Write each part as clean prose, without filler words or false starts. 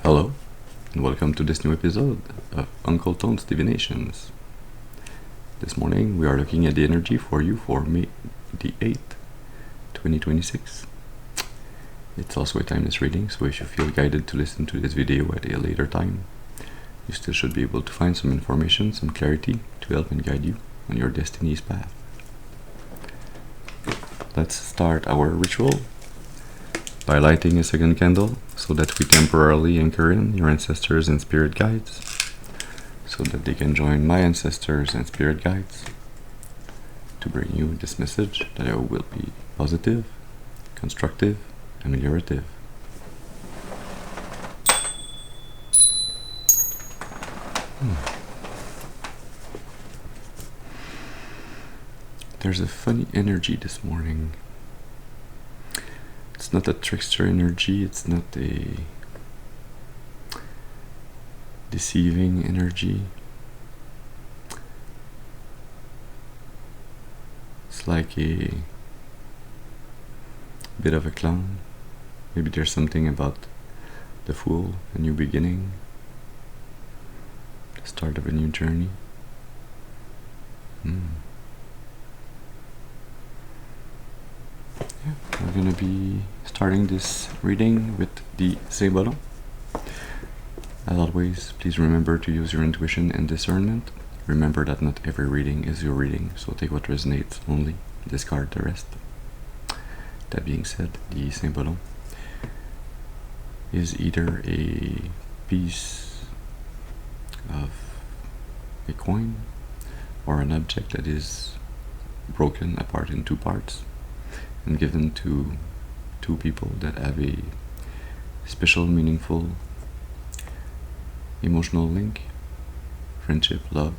Hello, and welcome to this new episode of Uncle Tone's Divinations. This morning we are looking at the energy for you for May the 8th, 2026. It's also a timeless reading, so if you feel guided to listen to this video at a later time, you still should be able to find some information, some clarity to help and guide you on your destiny's path. Let's start our ritual by lighting a second candle so that we temporarily anchor in your ancestors and spirit guides, so that they can join my ancestors and spirit guides to bring you this message that it will be positive, constructive, ameliorative. There's a funny energy this morning. It's not a trickster energy, it's not a deceiving energy. It's like a bit of a clown. Maybe there's something about the Fool, a new beginning, the start of a new journey. We're going to be starting this reading with the Symbolon. As always, please remember to use your intuition and discernment. Remember that not every reading is your reading, so take what resonates only, discard the rest. That being said, the Symbolon is either a piece of a coin or an object that is broken apart in two parts and given to two people that have a special, meaningful, emotional link, friendship, love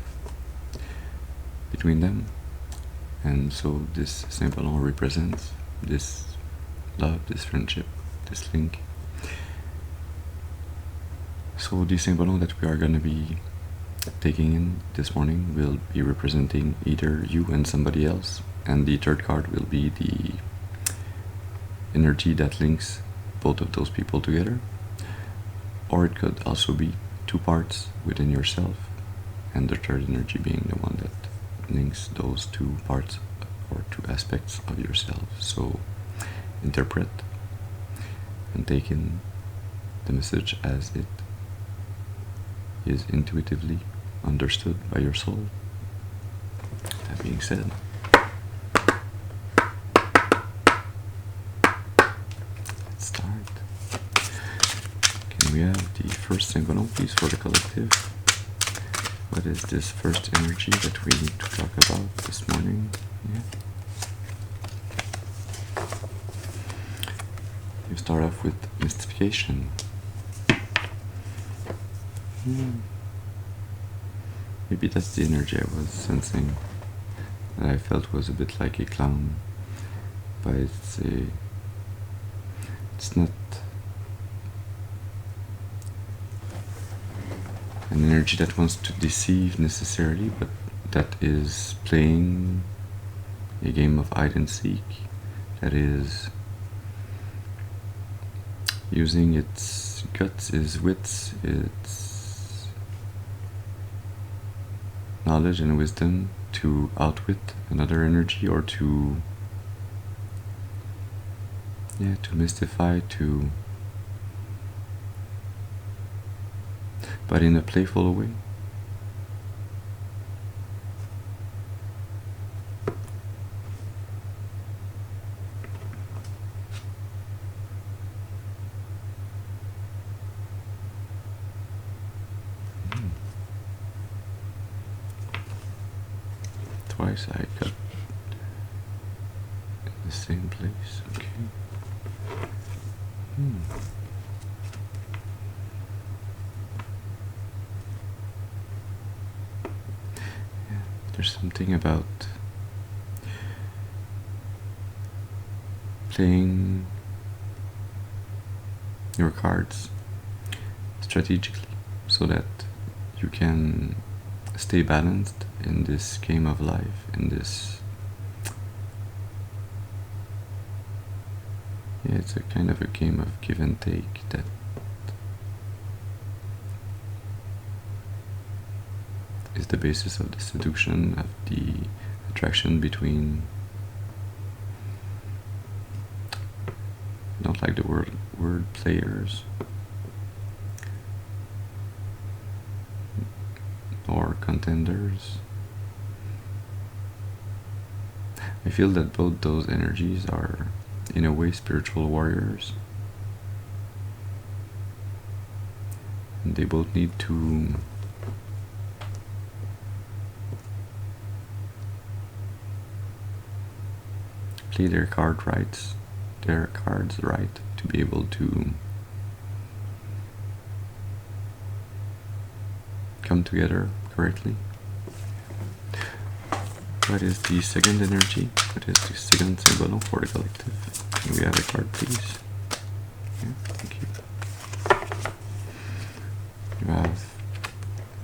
between them. And so this Symbolon represents this love, this friendship, this link. So the Symbolon that we are going to be taking in this morning will be representing either you and somebody else, and the third card will be the energy that links both of those people together, or it could also be two parts within yourself, and the third energy being the one that links those two parts or two aspects of yourself. So interpret and take in the message as it is intuitively understood by your soul. That being said, we have the first Symbolon, please, for the collective. What is this first energy that we need to talk about this morning? You start off with mystification. Maybe that's the energy I was sensing, that I felt was a bit like a clown, but it's not an energy that wants to deceive necessarily, but that is playing a game of hide and seek, that is using its guts, its wits, its knowledge and wisdom to outwit another energy, or to mystify, but in a playful way. Twice I got in the same place, okay. There's something about playing your cards strategically so that you can stay balanced in this game of life, in this it's a kind of a game of give and take that is the basis of the seduction, of the attraction between, I don't like the word players, or contenders. I feel that both those energies are, in a way, spiritual warriors. And they both need to play their cards right, to be able to come together correctly. What is the second energy? What is the second Symbolon for the collective? Can we have a card, please? Yeah, thank you. You have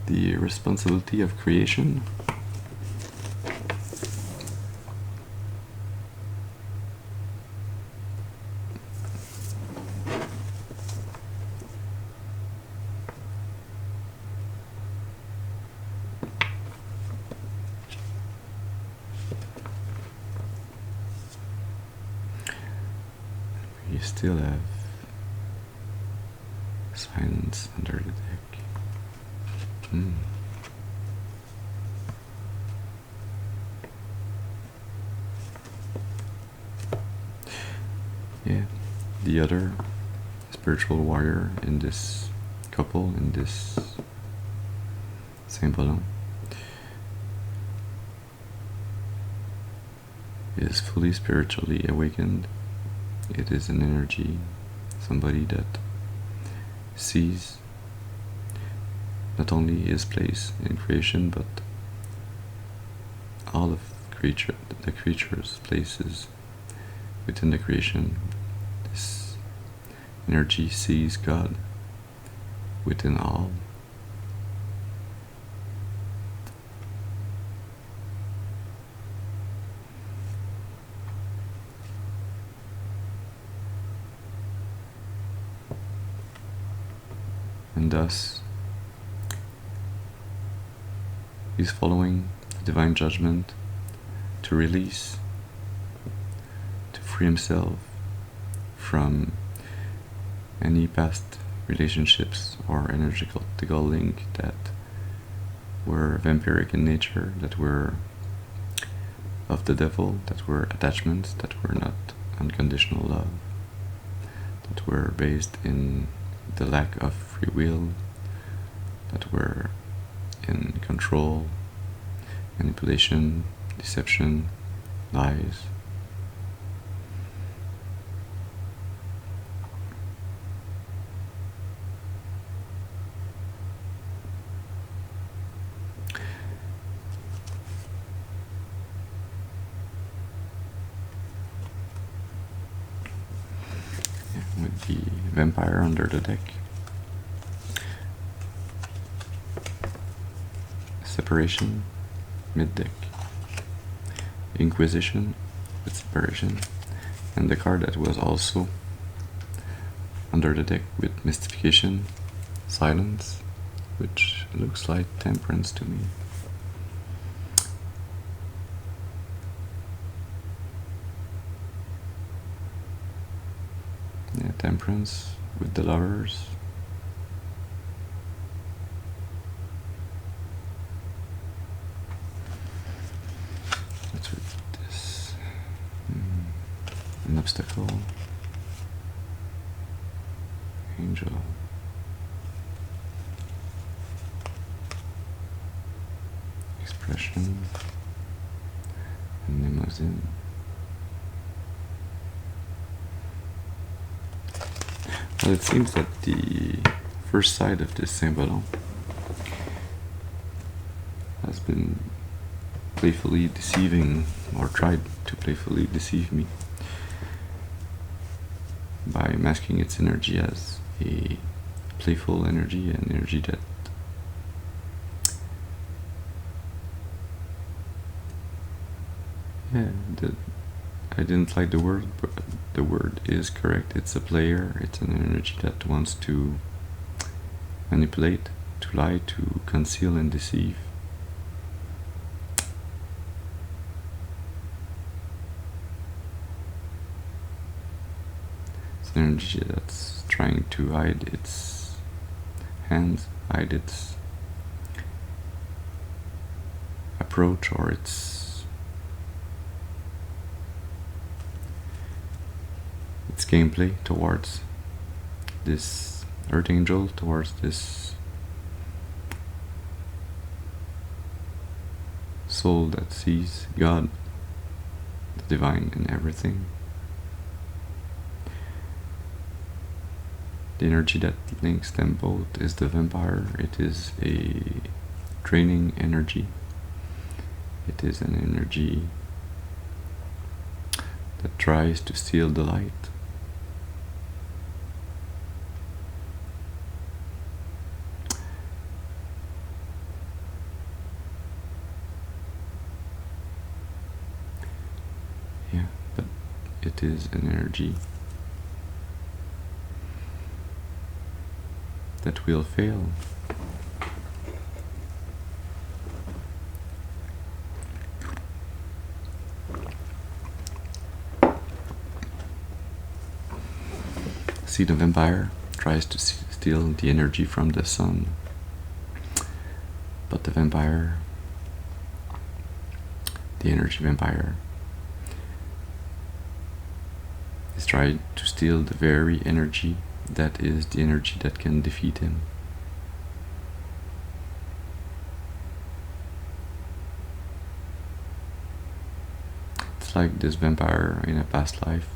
the responsibility of creation. You still have silence under the deck. Yeah, the other spiritual warrior in this couple, in this Symbolon, is fully spiritually awakened. It is an energy, somebody that sees not only his place in creation, but all of the creature's places within the creation. This energy sees God within all. And thus, he's following the divine judgment to release, to free himself from any past relationships or energetical link that were vampiric in nature, that were of the devil, that were attachments, that were not unconditional love, that were based in the lack of free will, that were in control, manipulation, deception, lies. With the vampire under the deck. Separation, mid-deck. Inquisition with separation. And the card that was also under the deck with mystification, silence, which looks like temperance to me. Yeah, temperance with the lovers. What's with this? An obstacle. Angel. Expression. And limousine. Well, it seems that the first side of this Symbolon has been playfully deceiving, or tried to playfully deceive me, by masking its energy as a playful energy, an energy that I didn't like the word, but the word is correct. It's a player, it's an energy that wants to manipulate, to lie, to conceal and deceive. an energy that's trying to hide its hands, hide its approach or its gameplay towards this earth angel, towards this soul that sees God, the divine in everything. The energy that links them both is the vampire. It is a draining energy. It is an energy that tries to steal the light. Yeah, but it is an energy that will fail. See, the vampire tries to steal the energy from the sun, but the energy vampire, is trying to steal the very energy that is the energy that can defeat him. It's like this vampire in a past life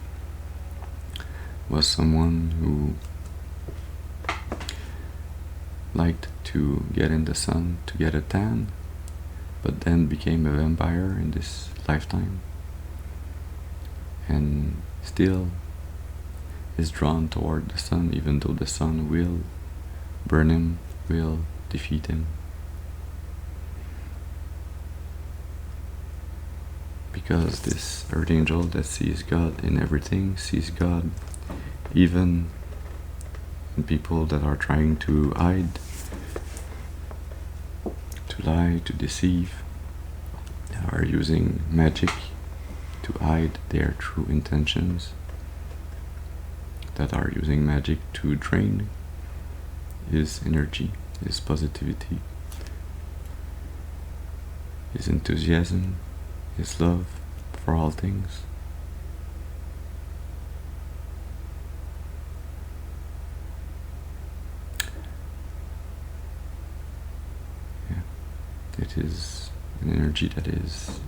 was someone who liked to get in the sun to get a tan, but then became a vampire in this lifetime, and still is drawn toward the sun, even though the sun will burn him, will defeat him. Because this earth angel that sees God in everything, sees God even in people that are trying to hide, to lie, to deceive, that are using magic to hide their true intentions, that are using magic to drain his energy, his positivity, his enthusiasm, his love for all things. Yeah, it is an energy that is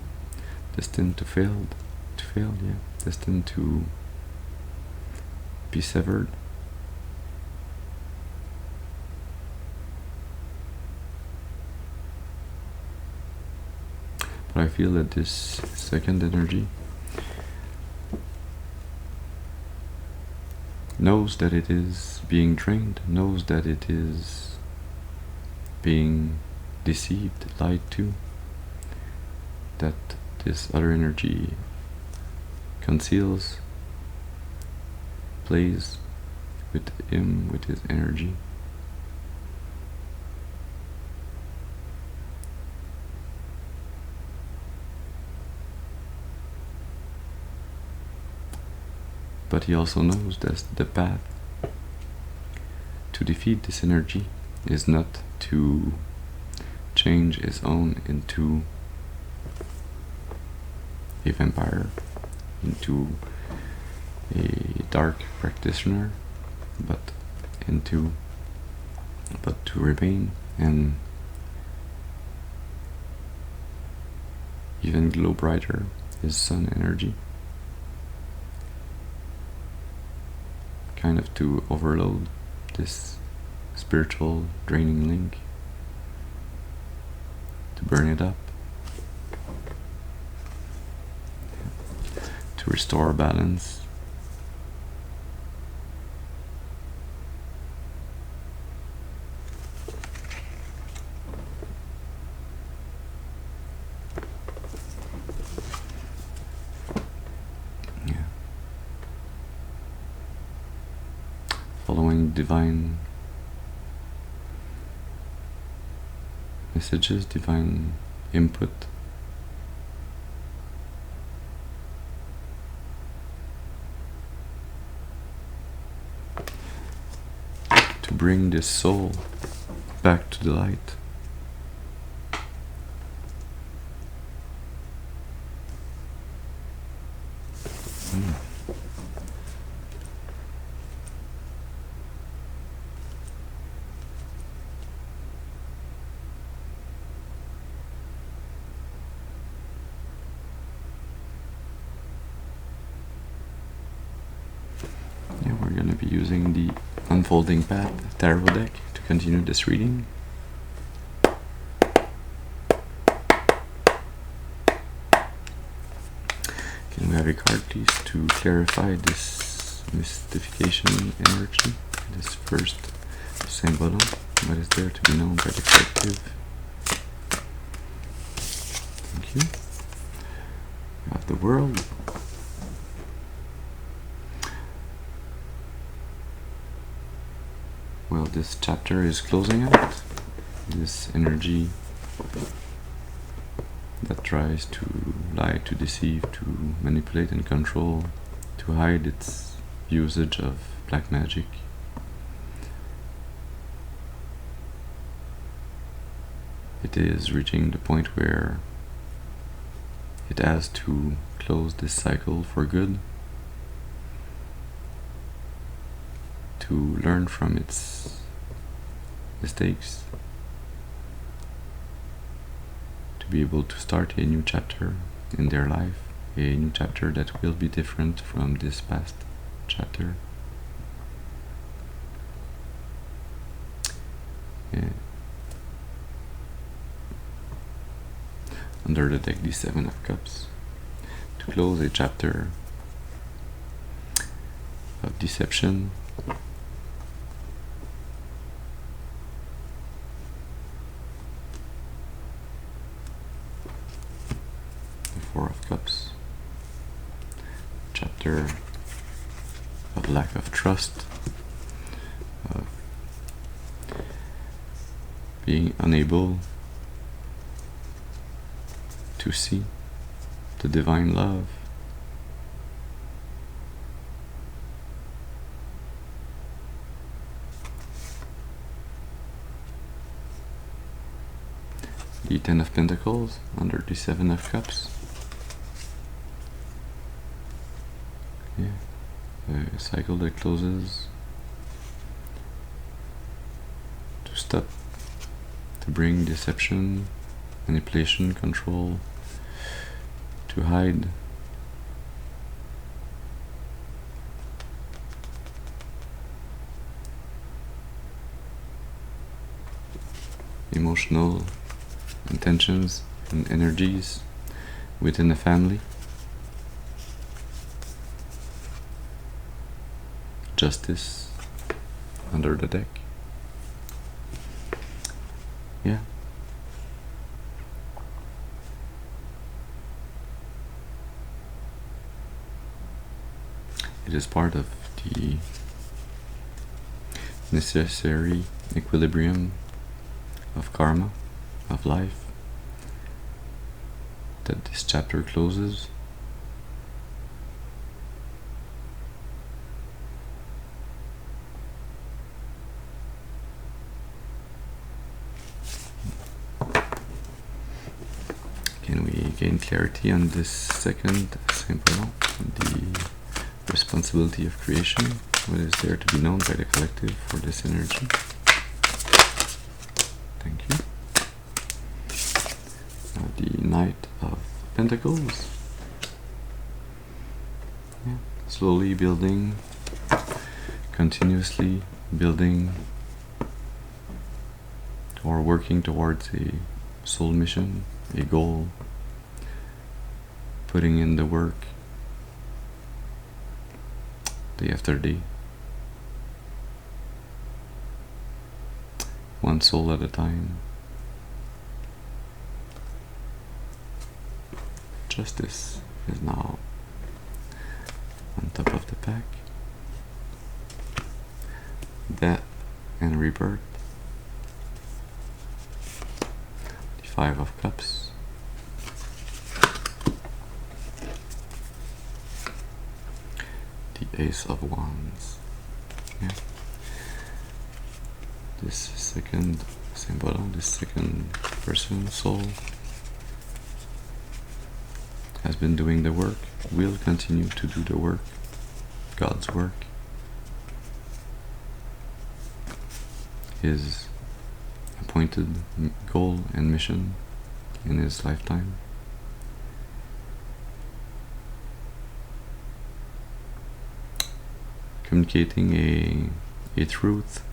destined to fail, yeah, destined to be severed. But I feel that this second energy knows that it is being drained, knows that it is being deceived, lied to, that this other energy conceals, plays with him, with his energy. But he also knows that the path to defeat this energy is not to change his own into a vampire, into a dark practitioner, but to remain and even glow brighter his sun energy, kind of to overload this spiritual draining link, to burn it up, to restore balance. Following divine messages, divine input. bring this soul back to the light. Yeah, we're going to be using the Unfolding Path Tarot deck to continue this reading. Can we have a card, please, to clarify this mystification energy? This first Symbolon, what is there to be known by the collective? Thank you. We have the World. Well, this chapter is closing out. This energy that tries to lie, to deceive, to manipulate and control, to hide its usage of black magic. It is reaching the point where it has to close this cycle for good, to learn from its mistakes, to be able to start a new chapter in their life, a new chapter that will be different from this past chapter. Yeah. Under the deck, the Seven of Cups, to close a chapter of deception, the Four of Cups, chapter of lack of trust, of being unable to see the divine love, the Ten of Pentacles under the Seven of Cups. Yeah, a cycle that closes, to stop, to bring deception, manipulation, control, to hide, emotional intentions and energies within a family, justice under the deck. Yeah. It is part of the necessary equilibrium of karma, of life, that this chapter closes. Can we gain clarity on this second Symbolon, the responsibility of creation? What is there to be known by the collective for this energy? Thank you. The Knight of Pentacles. Yeah. Slowly building, continuously building, or working towards a soul mission, a goal, putting in the work day after day, one soul at a time. Justice is now on top of the pack. Death and rebirth. The Five of Cups. The Ace of Wands. Yeah. this second Symbolon, this second person soul, has been doing the work, will continue to do the work, God's work, his appointed goal and mission in his lifetime. Communicating a truth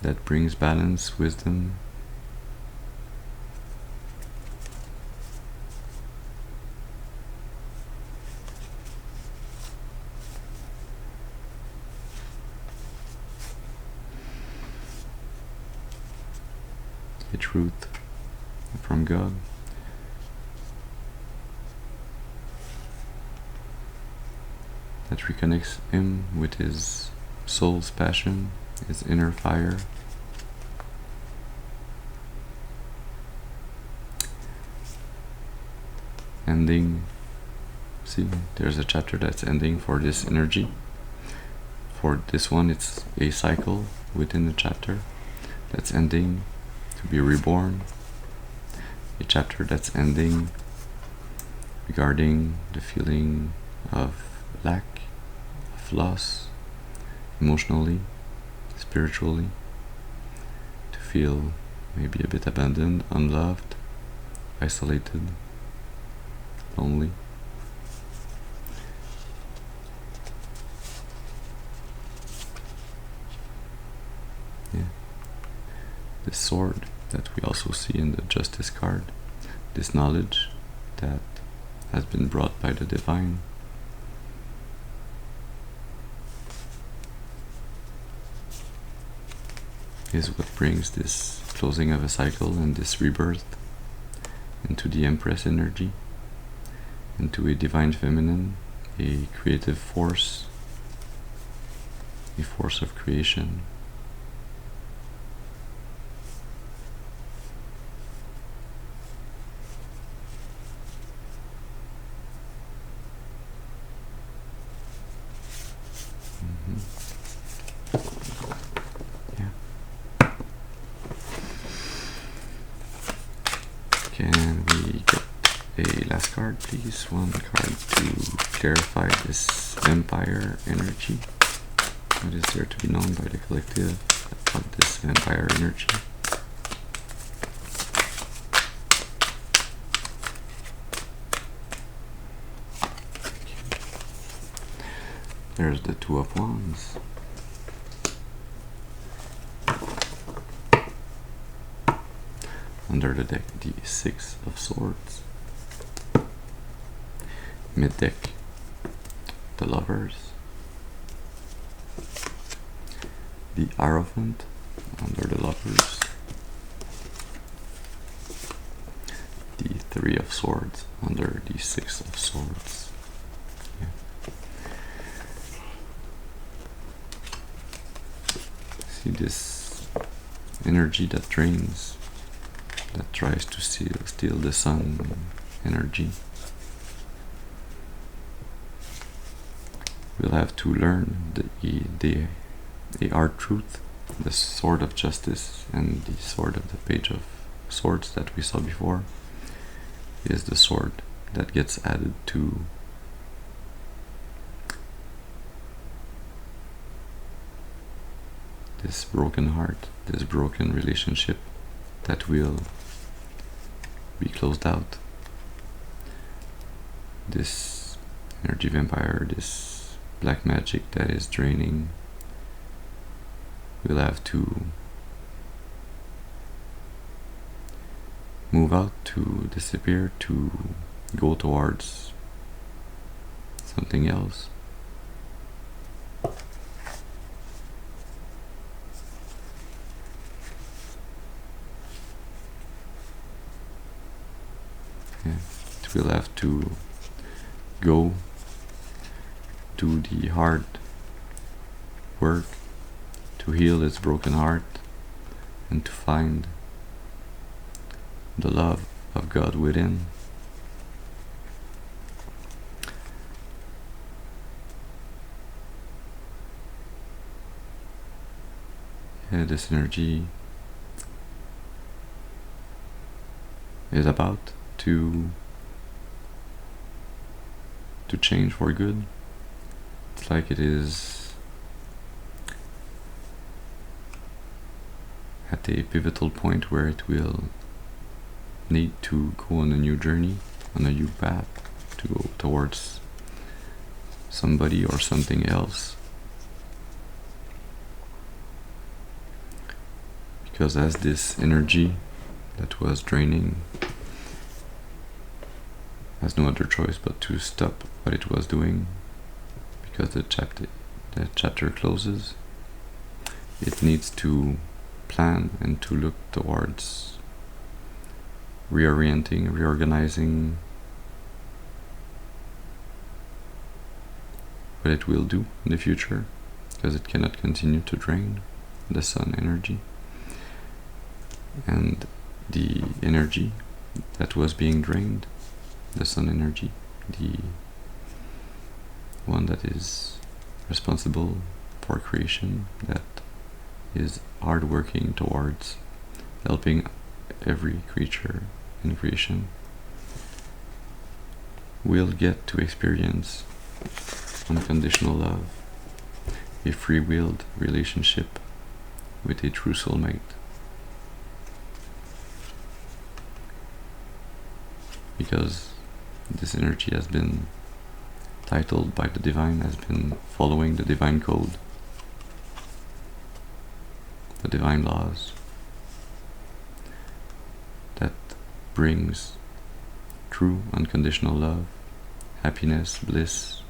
that brings balance, wisdom, a truth from God. That reconnects him with his soul's passion, his inner fire. Ending. See, there's a chapter that's ending for this energy. For this one, it's a cycle within the chapter that's ending to be reborn. A chapter that's ending regarding the feeling of lack, of loss, emotionally, spiritually, to feel maybe a bit abandoned, unloved, isolated, lonely. Yeah. This sword that we also see in the Justice card, this knowledge that has been brought by the Divine, is what brings this closing of a cycle and this rebirth into the Empress energy, into a divine feminine, a creative force, a force of creation. Can we get a last card, please? One card to clarify this vampire energy. What is there to be known by the collective about this vampire energy? There's the Two of Wands. Under the deck, the Six of Swords. Mid deck, the Lovers. The Hierophant under the Lovers. The Three of Swords under the Six of Swords. Yeah. See this energy that drains, that tries to steal the sun energy. We'll have to learn the art truth, the sword of justice, and the sword of the Page of Swords that we saw before is the sword that gets added to this broken heart, this broken relationship that will be closed out. This energy vampire, this black magic that is draining, will have to move out, to disappear, to go towards something else. Yeah, it will have to go do the hard work to heal its broken heart and to find the love of God within. this energy is about to change for good. It's like it is at a pivotal point where it will need to go on a new journey, on a new path, to go towards somebody or something else. Because as this energy that was draining has no other choice but to stop what it was doing, because the chapter closes, it needs to plan and to look towards reorienting, reorganizing what it will do in the future, because it cannot continue to drain the sun energy. And the energy that was being drained, the sun energy, the one that is responsible for creation, that is hard working towards helping every creature in creation, will get to experience unconditional love, a free-willed relationship with a true soulmate. Because this energy has been titled by the divine, has been following the divine code, the divine laws that brings true unconditional love, happiness, bliss,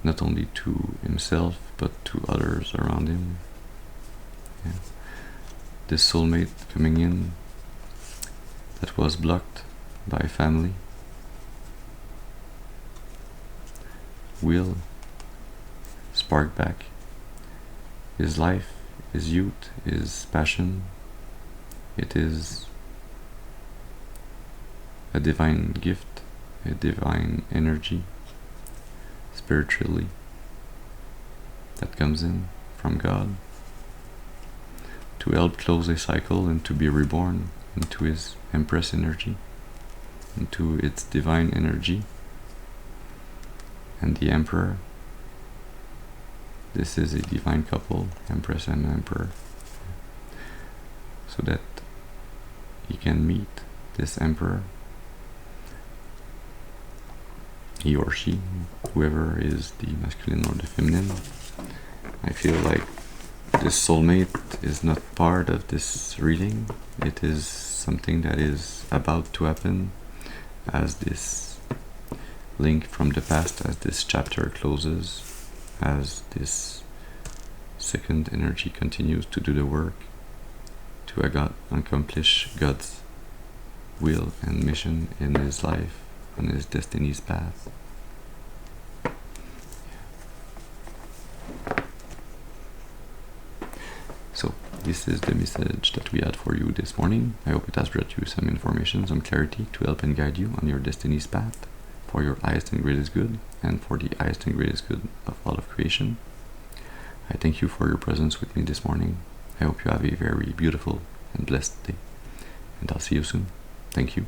not only to himself but to others around him. Yeah. This soulmate coming in that was blocked by family will spark back his life, his youth, his passion. It is a divine gift, a divine energy, spiritually, that comes in from God to help close a cycle and to be reborn into his Empress energy, into its divine energy. And the Emperor, this is a divine couple, Empress and Emperor, so that he can meet this Emperor, he or she, whoever is the masculine or the feminine. I feel like this soulmate is not part of this reading. It is something that is about to happen as this link from the past, as this chapter closes, as this second energy continues to do the work to accomplish God's will and mission in his life, on his destiny's path. So this is the message that we had for you this morning. I hope it has brought you some information, some clarity to help and guide you on your destiny's path for your highest and greatest good, and for the highest and greatest good of all of creation. I thank you for your presence with me this morning. I hope you have a very beautiful and blessed day, and I'll see you soon. Thank you.